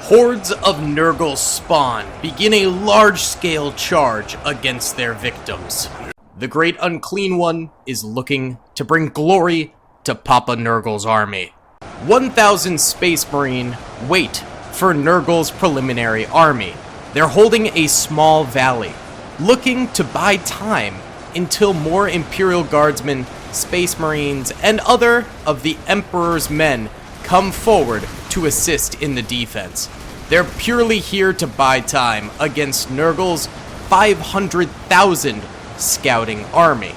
Hordes of Nurgle spawn begin a large-scale charge against their victims. The Great Unclean One is looking to bring glory to Papa Nurgle's army. 1,000 Space Marine wait for Nurgle's preliminary army. They're holding a small valley, looking to buy time until more Imperial Guardsmen, Space Marines, and other of the Emperor's men come forward to assist in the defense. They're purely here to buy time against Nurgle's 500,000 scouting army.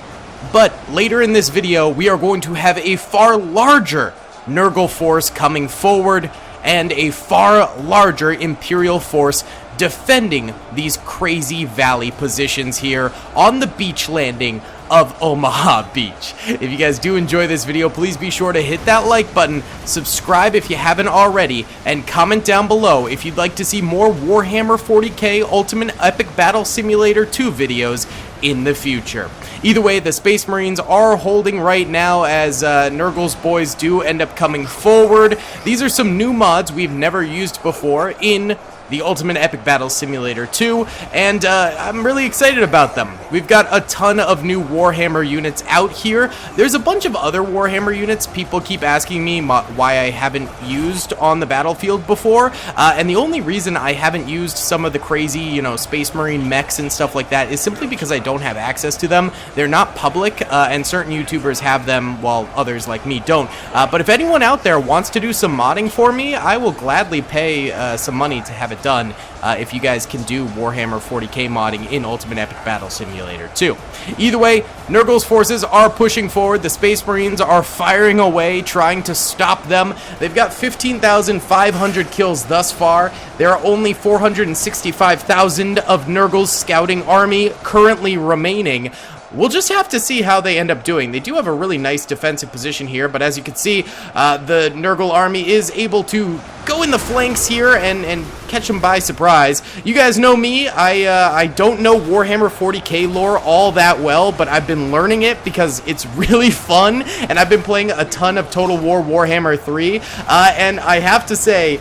But later in this video, we are going to have a far larger Nurgle force coming forward and a far larger Imperial force defending these crazy valley positions here on the beach landing of Omaha Beach. If you guys do enjoy this video, please be sure to hit that like button, subscribe if you haven't already, and comment down below if you'd like to see more Warhammer 40k Ultimate Epic Battle Simulator 2 videos in the future. Either way, the Space Marines are holding right now as Nurgle's boys do end up coming forward. These are some new mods we've never used before in the Ultimate Epic Battle Simulator 2, and I'm really excited about them. We've got a ton of new Warhammer units out here. There's a bunch of other Warhammer units people keep asking me why I haven't used on the battlefield before, and the only reason I haven't used some of the crazy, you know, Space Marine mechs and stuff like that is simply because I don't have access to them. They're not public, and certain YouTubers have them while others like me don't. But if anyone out there wants to do some modding for me, I will gladly pay some money to have it done if you guys can do Warhammer 40k modding in Ultimate Epic Battle Simulator 2. Either way, Nurgle's forces are pushing forward. The Space Marines are firing away, trying to stop them. They've got 15,500 kills thus far. There are only 465,000 of Nurgle's scouting army currently remaining. We'll just have to see how they end up doing. They do have a really nice defensive position here, but as you can see, the Nurgle army is able to go in the flanks here and catch them by surprise. You guys know me, I don't know Warhammer 40k lore all that well, but I've been learning it because it's really fun, and I've been playing a ton of Total War Warhammer 3, and I have to say,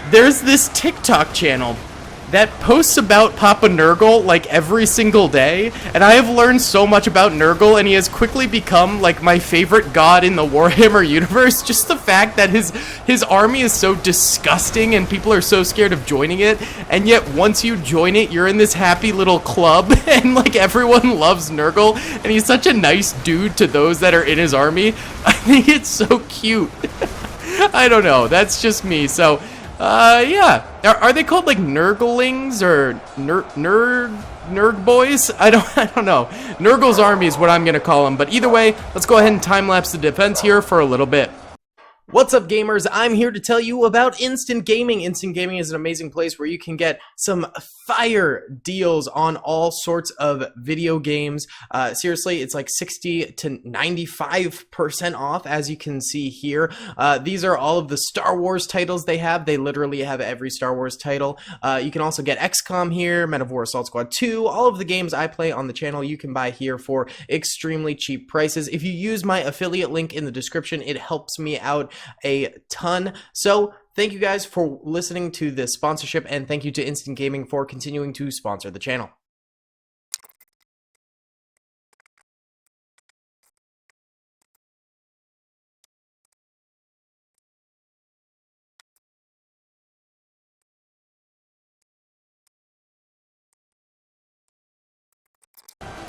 there's this TikTok channel that posts about Papa Nurgle like every single day, and I have learned so much about Nurgle, and he has quickly become like my favorite god in the Warhammer universe. Just the fact that his army is so disgusting and people are so scared of joining it, and yet once you join it, you're in this happy little club, and like everyone loves Nurgle, and he's such a nice dude to those that are in his army. I think it's so cute. I don't know, that's just me. So yeah. Are they called like Nurglings or Nurg boys? I don't know. Nurgle's army is what I'm gonna call them. But either way, let's go ahead and time lapse the defense here for a little bit. What's up, gamers? I'm here to tell you about Instant Gaming. Instant Gaming is an amazing place where you can get some fire deals on all sorts of video games. Seriously, it's like 60 to 95% off, as you can see here. These are all of the Star Wars titles they have. They literally have every Star Wars title. You can also get XCOM here, Men of War Assault Squad 2. All of the games I play on the channel you can buy here for extremely cheap prices. If you use my affiliate link in the description, it helps me out a ton. So thank you guys for listening to this sponsorship, and thank you to Instant Gaming for continuing to sponsor the channel.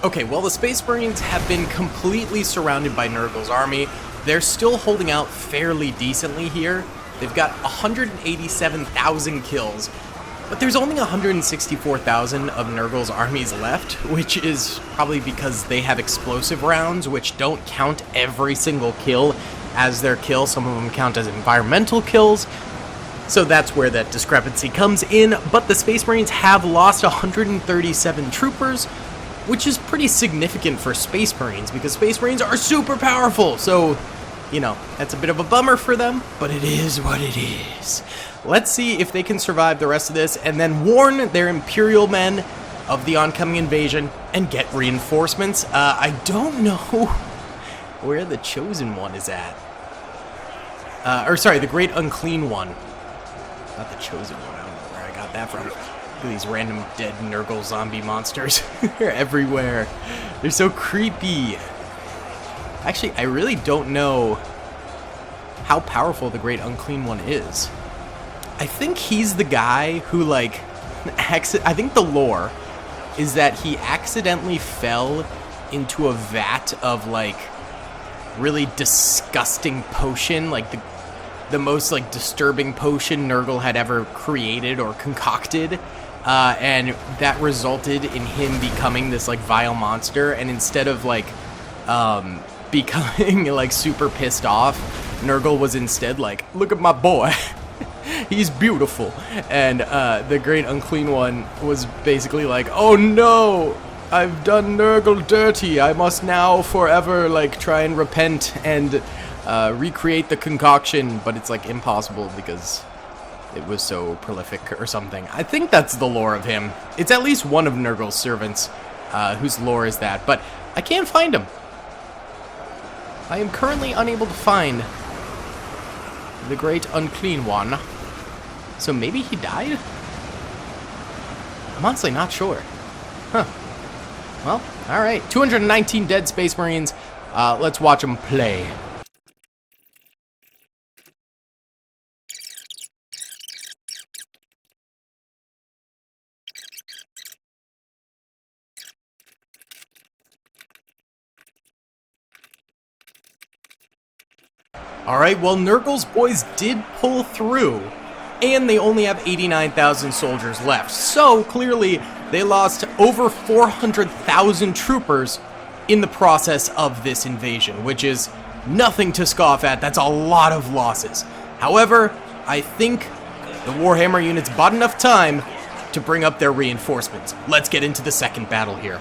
Okay, well, the Space Marines have been completely surrounded by Nurgle's army. They're still holding out fairly decently here. They've got 187,000 kills, but there's only 164,000 of Nurgle's armies left, which is probably because they have explosive rounds, which don't count every single kill as their kill. Some of them count as environmental kills. So that's where that discrepancy comes in, but the Space Marines have lost 137 troopers, which is pretty significant for Space Marines, because Space Marines are super powerful, so, you know, that's a bit of a bummer for them, but it is what it is. Let's see if they can survive the rest of this, and then warn their Imperial men of the oncoming invasion, and get reinforcements. I don't know where the Chosen One is at. Or sorry, the Great Unclean One. Not the Chosen One. I don't know where I got that from. Look at these random dead Nurgle zombie monsters. They're everywhere. They're so creepy. Actually, I really don't know how powerful the Great Unclean One is. I think he's the guy who, like, I think the lore is that he accidentally fell into a vat of, like, really disgusting potion, like the most, like, disturbing potion Nurgle had ever created or concocted, and that resulted in him becoming this, like, vile monster, and instead of, like, becoming, like, super pissed off, Nurgle was instead like, look at my boy. He's beautiful. And the Great Unclean One was basically like, oh no, I've done Nurgle dirty. I must now forever, like, try and repent and recreate the concoction. But it's, like, impossible because it was so prolific or something. I think that's the lore of him. It's at least one of Nurgle's servants whose lore is that. But I can't find him. I am currently unable to find the Great Unclean One. So maybe he died? I'm honestly not sure. Huh. Well, alright. 219 dead Space Marines. Let's watch them play. Alright, well, Nurgle's boys did pull through, and they only have 89,000 soldiers left. So, clearly, they lost over 400,000 troopers in the process of this invasion, which is nothing to scoff at. That's a lot of losses. However, I think the Warhammer units bought enough time to bring up their reinforcements. Let's get into the second battle here.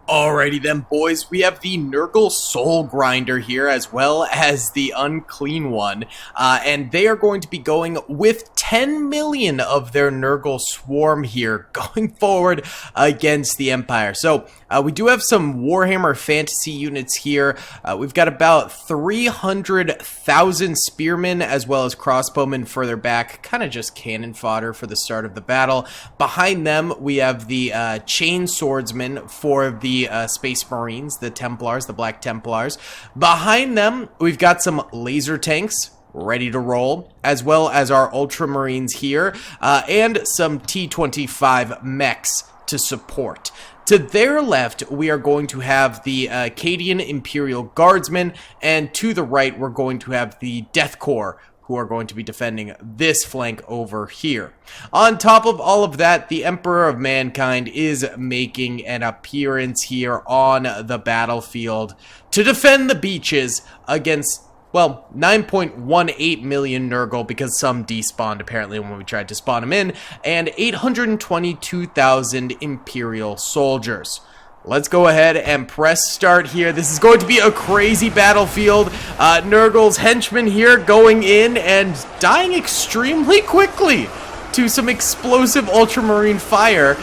Alrighty then, boys, we have the Nurgle Soul Grinder here, as well as the Unclean One, and they are going to be going with 10 million of their Nurgle Swarm here, going forward against the Empire. So, we do have some Warhammer Fantasy units here. We've got about 300,000 Spearmen, as well as Crossbowmen further back, kind of just cannon fodder for the start of the battle. Behind them, we have the Chain Swordsmen for the Space Marines, the Templars, the Black Templars. Behind them, we've got some laser tanks ready to roll, as well as our Ultramarines here, and some T-25 mechs to support. To their left, we are going to have the Acadian Imperial Guardsman, and to the right, we're going to have the Death Corps, who are going to be defending this flank over here. On top of all of that, the Emperor of Mankind is making an appearance here on the battlefield to defend the beaches against, well, 9.18 million Nurgle, because some despawned apparently when we tried to spawn them in, and 822,000 Imperial soldiers. Let's go ahead and press start here. This is going to be a crazy battlefield. Nurgle's henchmen here going in and dying extremely quickly to some explosive ultramarine fire.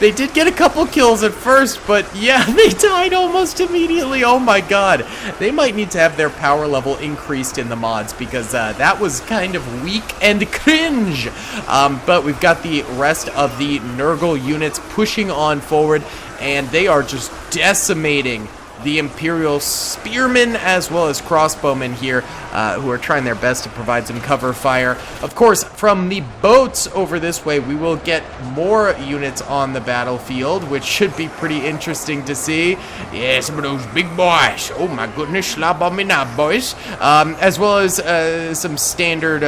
They did get a couple kills at first, but yeah, they died almost immediately. Oh my god. They might need to have their power level increased in the mods, because that was kind of weak and cringe. But we've got the rest of the Nurgle units pushing on forward, and they are just decimating the Imperial Spearmen as well as Crossbowmen here, who are trying their best to provide some cover fire. Of course, from the boats over this way, we will get more units on the battlefield, which should be pretty interesting to see. Yeah, some of those big boys. Oh my goodness, slap on me now, boys. As well as some standard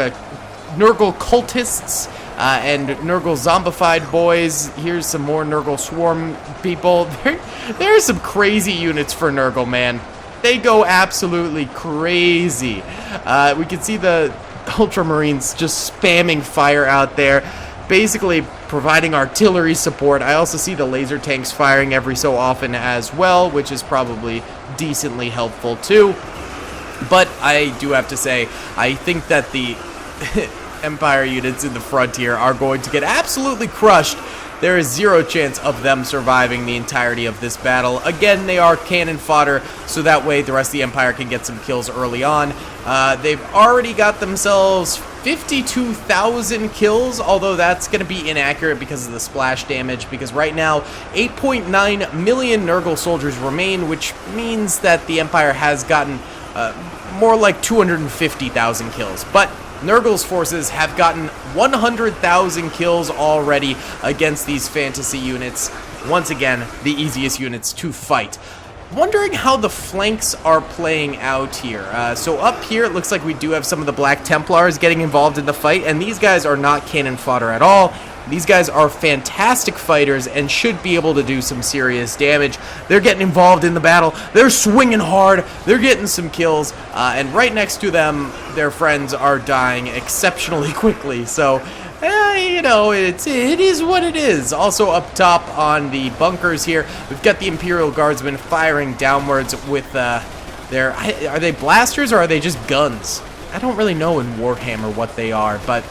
Nurgle cultists, and Nurgle zombified boys. Here's some more Nurgle swarm people. There are some crazy units for Nurgle, man. They go absolutely crazy. We can see the Ultramarines just spamming fire out there, basically providing artillery support. I also see the laser tanks firing every so often as well, which is probably decently helpful too. But I do have to say, I think that the Empire units in the front here are going to get absolutely crushed. There is zero chance of them surviving the entirety of this battle. Again, they are cannon fodder, so that way the rest of the Empire can get some kills early on. They've already got themselves 52,000 kills, although that's going to be inaccurate because of the splash damage, because right now 8.9 million Nurgle soldiers remain, which means that the Empire has gotten more like 250,000 kills. But Nurgle's forces have gotten 100,000 kills already against these fantasy units. Once again, the easiest units to fight. Wondering how the flanks are playing out here. So up here, it looks like we do have some of the Black Templars getting involved in the fight, and these guys are not cannon fodder at all. These guys are fantastic fighters and should be able to do some serious damage. They're getting involved in the battle. They're swinging hard. They're getting some kills. And right next to them, their friends are dying exceptionally quickly. So, you know, it is what it is. Also up top on the bunkers here, we've got the Imperial Guardsmen firing downwards with their... Are they blasters or are they just guns? I don't really know in Warhammer what they are, but...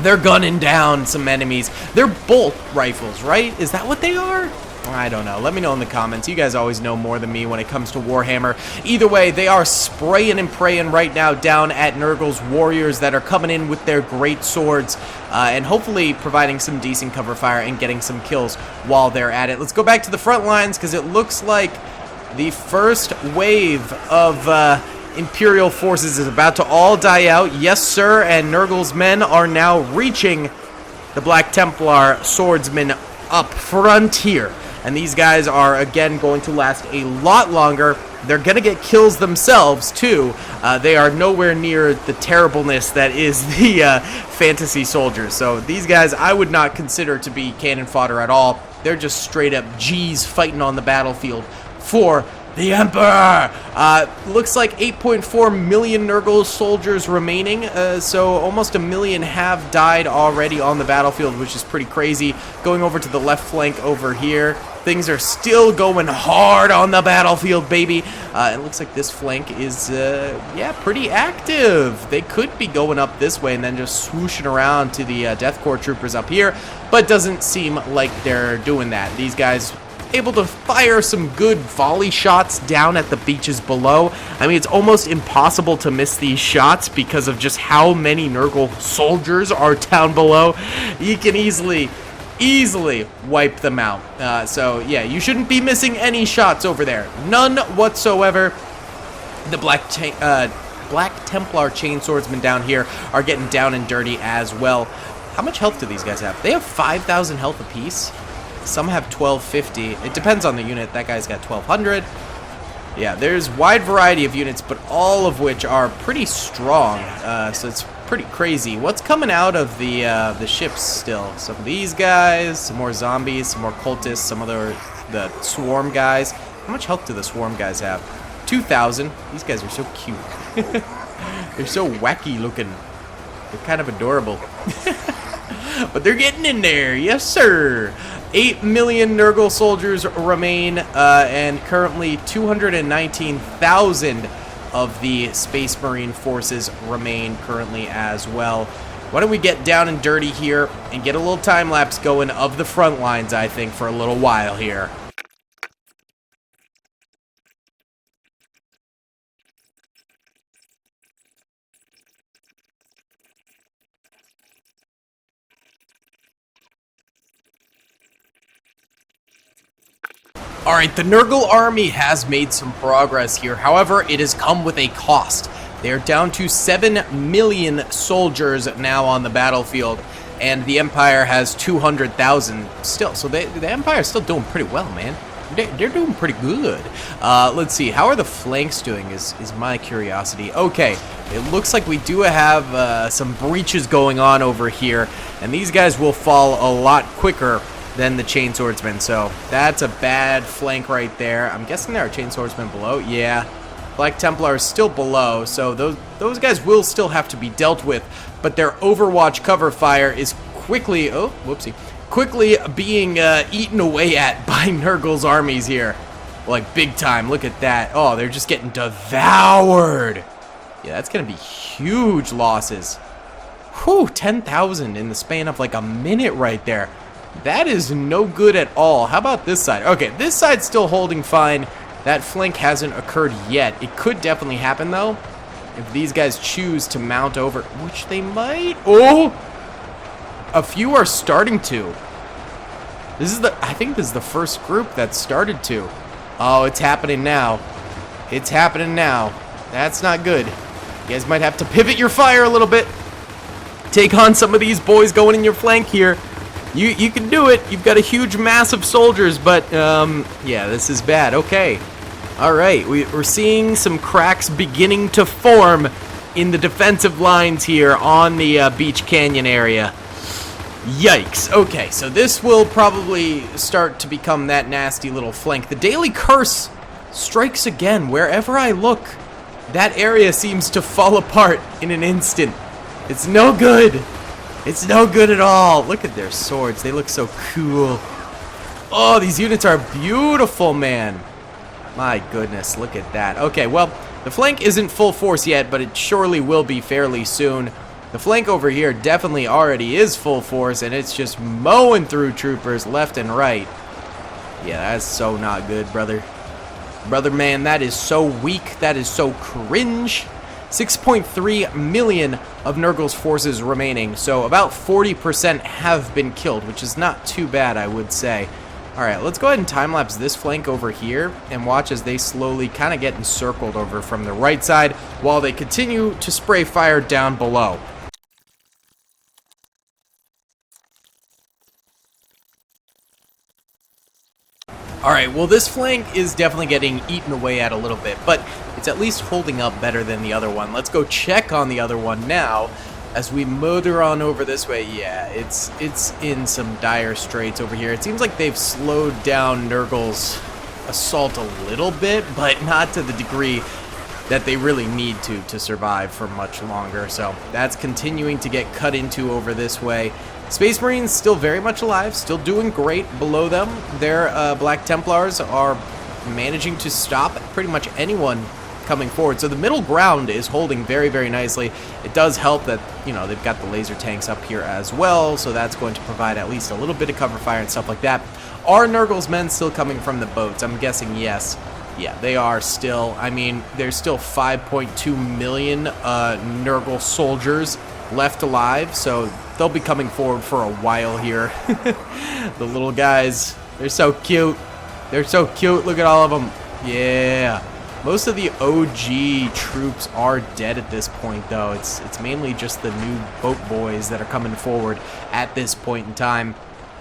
they're gunning down some enemies. They're bolt rifles, right? Is that what they are? I don't know. Let me know in the comments. You guys always know more than me when it comes to Warhammer. Either way, they are spraying and praying right now down at Nurgle's warriors that are coming in with their great swords and hopefully providing some decent cover fire and getting some kills while they're at it. Let's go back to the front lines because it looks like the first wave of... Imperial forces is about to all die out. Yes, sir, and Nurgle's men are now reaching the Black Templar swordsmen up front here. And these guys are, again, going to last a lot longer. They're going to get kills themselves, too. They are nowhere near the terribleness that is the fantasy soldiers. So these guys I would not consider to be cannon fodder at all. They're just straight up G's fighting on the battlefield for the Emperor! Looks like 8.4 million Nurgle soldiers remaining, so almost a million have died already on the battlefield, which is pretty crazy. Going over to the left flank over here, things are still going hard on the battlefield, baby. It looks like this flank is, yeah, pretty active. They could be going up this way and then just swooshing around to the Death Corps troopers up here, but doesn't seem like they're doing that. These guys... able to fire some good volley shots down at the beaches below. I mean, it's almost impossible to miss these shots because of just how many Nurgle soldiers are down below. You can easily wipe them out. So, yeah, you shouldn't be missing any shots over there. None whatsoever. The Black Templar chain swordsmen down here are getting down and dirty as well. How much health do these guys have? They have 5,000 health apiece. Some have 1250. It depends on the unit. That guy's got 1200. Yeah, there's wide variety of units, but all of which are pretty strong. So it's pretty crazy. What's coming out of the ships still? Some of these guys, some more zombies, some more cultists, some other the swarm guys. How much health do the swarm guys have? 2,000. These guys are so cute. They're so wacky looking. They're kind of adorable. But they're getting in there. Yes, sir. 8 million Nurgle soldiers remain, and currently 219,000 of the Space Marine forces remain currently as well. Why don't we get down and dirty here and get a little time lapse going of the front lines, I think, for a little while here. Alright, the Nurgle Army has made some progress here. However, it has come with a cost. They are down to 7 million soldiers now on the battlefield, and the Empire has 200,000 still. So the Empire is still doing pretty well, man. They're doing pretty good. Let's see, how are the flanks doing is my curiosity. Okay, it looks like we do have some breaches going on over here, and these guys will fall a lot quicker than the chain swordsmen, so that's a bad flank right there. I'm guessing there are chain swordsmen below. Yeah, Black Templar is still below, so those guys will still have to be dealt with, but their Overwatch cover fire is quickly, oh, whoopsie, quickly being eaten away at by Nurgle's armies here. Like, big time. Look at that. Oh, they're just getting devoured. Yeah, that's gonna be huge losses. Whew, 10,000 in the span of like a minute right there. That is no good at all. How about this side? Okay, this side's still holding fine. That flank hasn't occurred yet. It could definitely happen, though. if these guys choose to mount over, which they might. Oh, a few are starting to. I think this is the first group that started to. Oh, it's happening now. It's happening now. That's not good. You guys might have to pivot your fire a little bit. Take on some of these boys going in your flank here. You can do it. You've got a huge mass of soldiers, but yeah, this is bad. Okay. All right, we're seeing some cracks beginning to form in the defensive lines here on the Beach Canyon area. Yikes. Okay, so this will probably start to become that nasty little flank. The Daily Curse strikes again. Wherever I look, that area seems to fall apart in an instant. It's no good. It's no good at all. Look at their swords. They look so cool. Oh, these units are beautiful, man. My goodness, look at that. Okay, well, the flank isn't full force yet, but it surely will be fairly soon. The flank over here definitely already is full force, and it's just mowing through troopers left and right. Yeah, that's so not good, brother. Brother, man, that is so weak. That is so cringe. 6.3 million of Nurgle's forces remaining, so about 40% have been killed, which is not too bad, I would say. Alright, let's go ahead and time-lapse this flank over here and watch as they slowly kind of get encircled over from the right side while they continue to spray fire down below. Alright, well, this flank is definitely getting eaten away at a little bit, but it's at least holding up better than the other one. Let's go check on the other one now as we motor on over this way. Yeah, it's in some dire straits over here. It seems like they've slowed down Nurgle's assault a little bit, but not to the degree that they really need to survive for much longer. So that's continuing to get cut into over this way. Space Marines still very much alive, still doing great. Below them, their Black Templars are managing to stop pretty much anyone coming forward. So the middle ground is holding very, very nicely. It does help that, you know, they've got the laser tanks up here as well, so that's going to provide at least a little bit of cover fire and stuff like that. Are Nurgle's men still coming from the boats? I'm guessing yes. Yeah, they are still. I mean, there's still 5.2 million Nurgle soldiers left alive, so they'll be coming forward for a while here. The little guys, they're so cute. They're so cute. Look at all of them. Yeah. Most of the OG troops are dead at this point, though. It's mainly just the new boat boys that are coming forward at this point in time.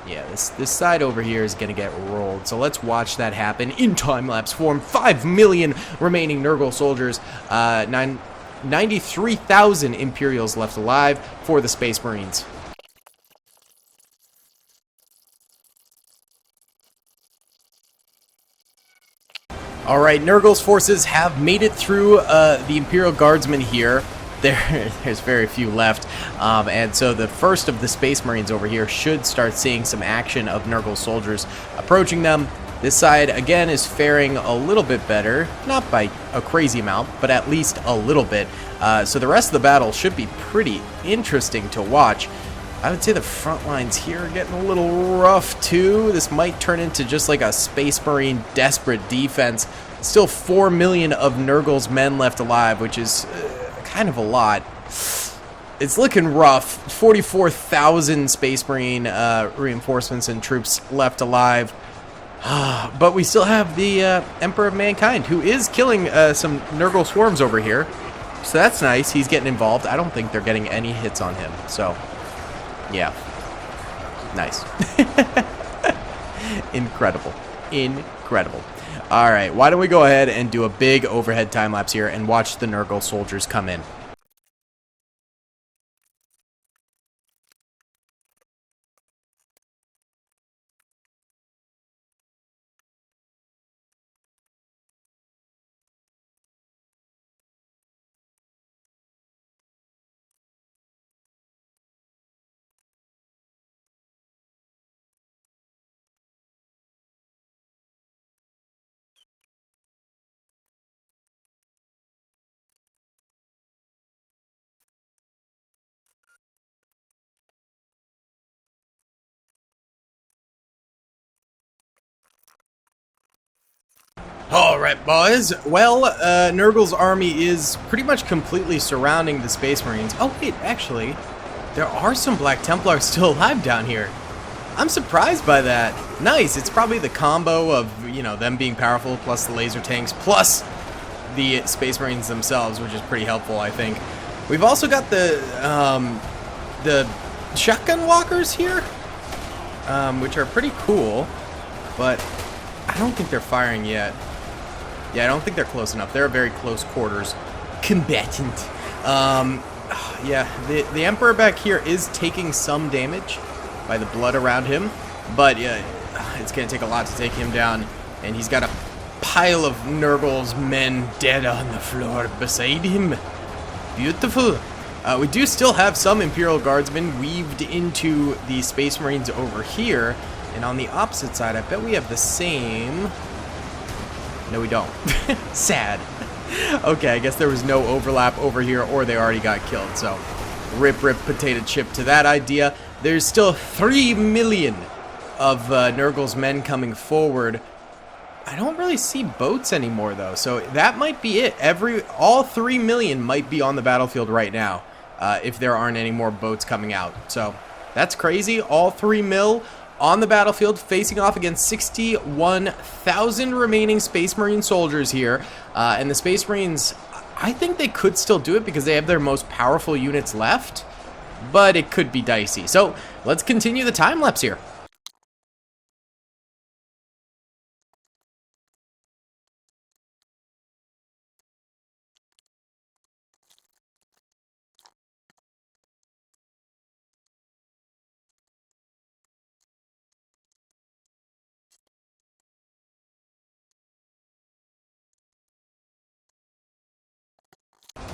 Yeah, this side over here is going to get rolled. So let's watch that happen in time-lapse form. 5 million remaining Nurgle soldiers. 93,000 Imperials left alive for the Space Marines. Alright, Nurgle's forces have made it through the Imperial Guardsman here. There's very few left, and so the first of the Space Marines over here should start seeing some action of Nurgle soldiers approaching them. This side, again, is faring a little bit better, not by a crazy amount, but at least a little bit. So the rest of the battle should be pretty interesting to watch. I would say the front lines here are getting a little rough, too. This might turn into just like a Space Marine desperate defense. Still 4 million of Nurgle's men left alive, which is kind of a lot. It's looking rough. 44,000 Space Marine reinforcements and troops left alive. But we still have the Emperor of Mankind, who is killing some Nurgle swarms over here. So that's nice. He's getting involved. I don't think they're getting any hits on him. So, yeah. Nice. Incredible. Incredible. All right, why don't we go ahead and do a big overhead time lapse here and watch the Nurgle soldiers come in. Alright, boys. Well, Nurgle's army is pretty much completely surrounding the Space Marines. Oh, wait, actually, there are some Black Templars still alive down here. I'm surprised by that. Nice. It's probably the combo of, you know, them being powerful, plus the laser tanks, plus the Space Marines themselves, which is pretty helpful, I think. We've also got the shotgun walkers here, which are pretty cool, but I don't think they're firing yet. Yeah, I don't think they're close enough. They're a very close quarters combatant. Yeah, the Emperor back here is taking some damage by the blood around him, but yeah, it's going to take a lot to take him down, and he's got a pile of Nurgle's men dead on the floor beside him. Beautiful. We do still have some Imperial Guardsmen weaved into the Space Marines over here, and on the opposite side, I bet we have the same. No, we don't. Sad. Okay, I guess there was no overlap over here, or they already got killed, so rip potato chip to that idea. There's still 3 million of Nurgle's men coming forward. I don't really see boats anymore, though, so that might be it. All 3 million might be on the battlefield right now, if there aren't any more boats coming out. So that's crazy. All 3 mil on the battlefield, facing off against 61,000 remaining Space Marine soldiers here. And the Space Marines, I think they could still do it because they have their most powerful units left, but it could be dicey. So let's continue the time lapse here.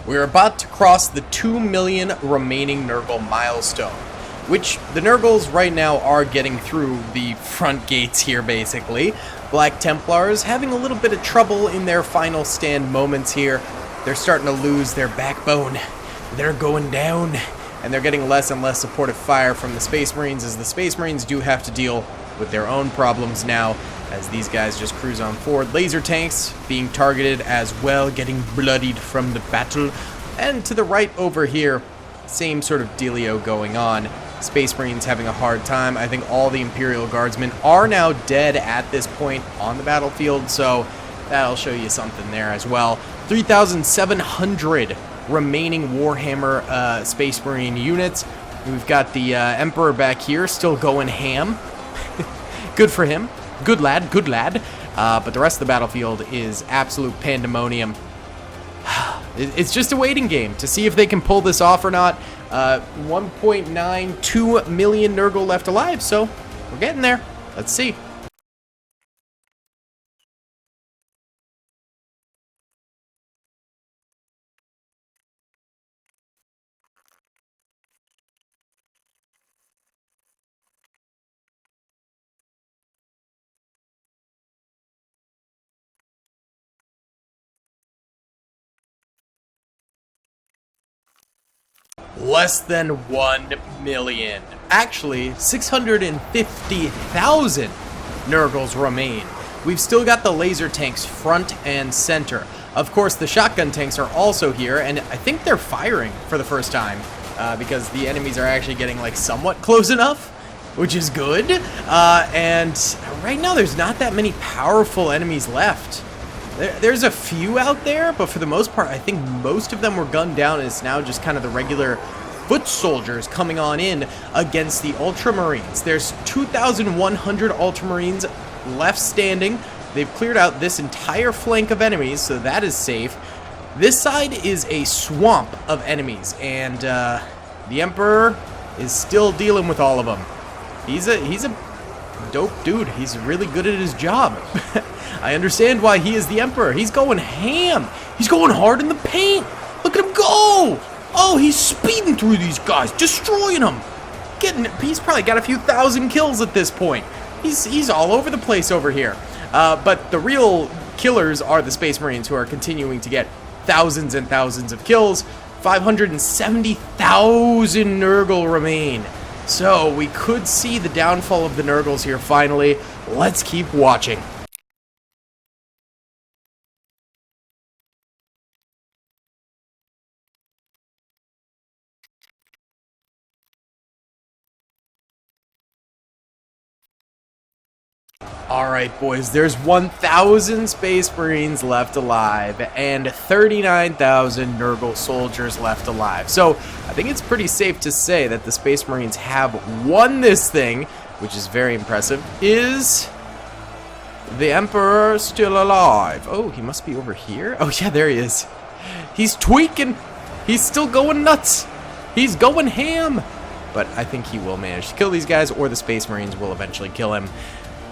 We're about to cross the 2 million remaining Nurgle milestone, which the Nurgles right now are getting through the front gates here, basically. Black Templars having a little bit of trouble in their final stand moments here. They're starting to lose their backbone. They're going down, and they're getting less and less supportive fire from the Space Marines, as the Space Marines do have to deal with their own problems now, as these guys just cruise on forward. Laser tanks being targeted as well, getting bloodied from the battle. And to the right over here, same sort of dealio going on. Space Marines having a hard time. I think all the Imperial Guardsmen are now dead at this point on the battlefield, so that'll show you something there as well. 3,700 remaining Warhammer Space Marine units. We've got the Emperor back here still going ham. Good for him. Good lad, good lad. But the rest of the battlefield is absolute pandemonium. It's just a waiting game to see if they can pull this off or not. 1.92 million Nurgle left alive, so we're getting there. Let's see. Less than 1 million. Actually, 650,000 Nurgles remain. We've still got the laser tanks front and center. Of course, the shotgun tanks are also here, and I think they're firing for the first time, because the enemies are actually getting, like, somewhat close enough, which is good. And right now, there's not that many powerful enemies left. There's a few out there, but for the most part, I think most of them were gunned down, and it's now just kind of the regular foot soldiers coming on in against the Ultramarines. There's 2,100 Ultramarines left standing. They've cleared out this entire flank of enemies, so that is safe. This side is a swamp of enemies, and the Emperor is still dealing with all of them. He's a dope dude. He's really good at his job. I understand why he is the Emperor. He's going ham. He's going hard in the paint. Look at him go. Oh, he's speeding through these guys, destroying them. He's probably got a few thousand kills at this point. He's all over the place over here. But the real killers are the Space Marines, who are continuing to get thousands and thousands of kills. 570,000 Nurgle remain. So we could see the downfall of the Nurgles here finally. Let's keep watching. Alright boys, there's 1,000 Space Marines left alive and 39,000 Nurgle soldiers left alive. So I think it's pretty safe to say that the Space Marines have won this thing, which is very impressive. Is the Emperor still alive? Oh, he must be over here? Oh yeah, there he is. He's tweaking. He's still going nuts. He's going ham. But I think he will manage to kill these guys, or the Space Marines will eventually kill him.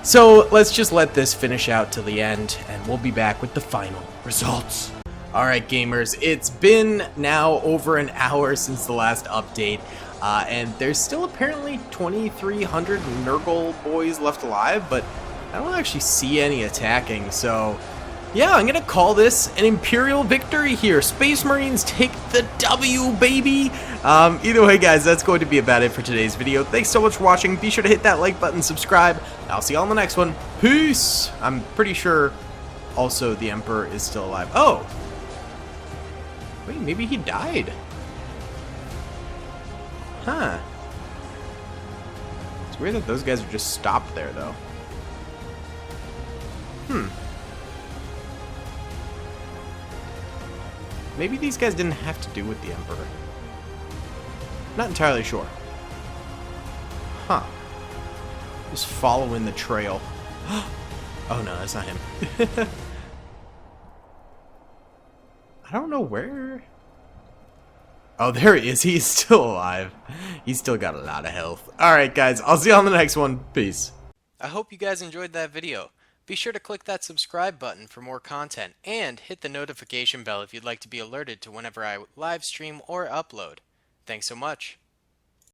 So let's just let this finish out till the end, and we'll be back with the final results. Alright gamers, it's been now over an hour since the last update, and there's still apparently 2,300 Nurgle boys left alive, but I don't actually see any attacking, so yeah, I'm gonna call this an Imperial victory here. Space Marines take the W, baby! Either way, guys, that's going to be about it for today's video. Thanks so much for watching. Be sure to hit that like button, subscribe, and I'll see y'all in the next one. Peace! I'm pretty sure also the Emperor is still alive. Oh! Wait, maybe he died. Huh. It's weird that those guys are just stopped there, though. Maybe these guys didn't have to do with the Emperor. Not entirely sure. Huh. Just following the trail. Oh no, that's not him. I don't know where. Oh, there he is. He's still alive. He's still got a lot of health. Alright guys, I'll see you on the next one. Peace. I hope you guys enjoyed that video. Be sure to click that subscribe button for more content, and hit the notification bell if you'd like to be alerted to whenever I live stream or upload. Thanks so much.